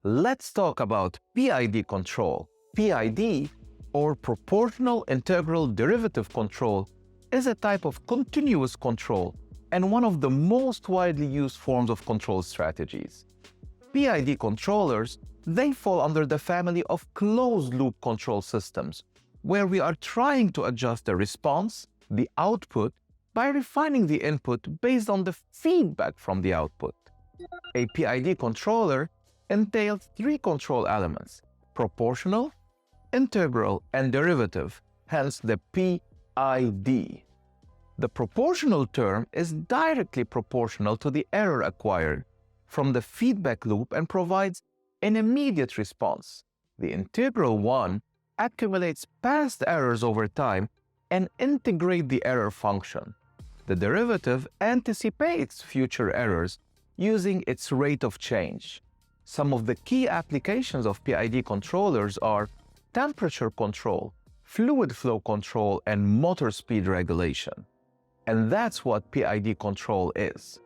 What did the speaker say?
Let's talk about PID control. PID, or proportional integral derivative control, is a type of continuous control and one of the most widely used forms of control strategies. PID controllers, they fall under the family of closed-loop control systems, where we are trying to adjust the response, the output, by refining the input based on the feedback from the output. A PID controller entails three control elements: proportional, integral, and derivative, hence the PID. The proportional term is directly proportional to the error acquired from the feedback loop and provides an immediate response. The integral one accumulates past errors over time and integrates the error function. The derivative anticipates future errors using its rate of change. Some of the key applications of PID controllers are temperature control, fluid flow control, and motor speed regulation. And that's what PID control is.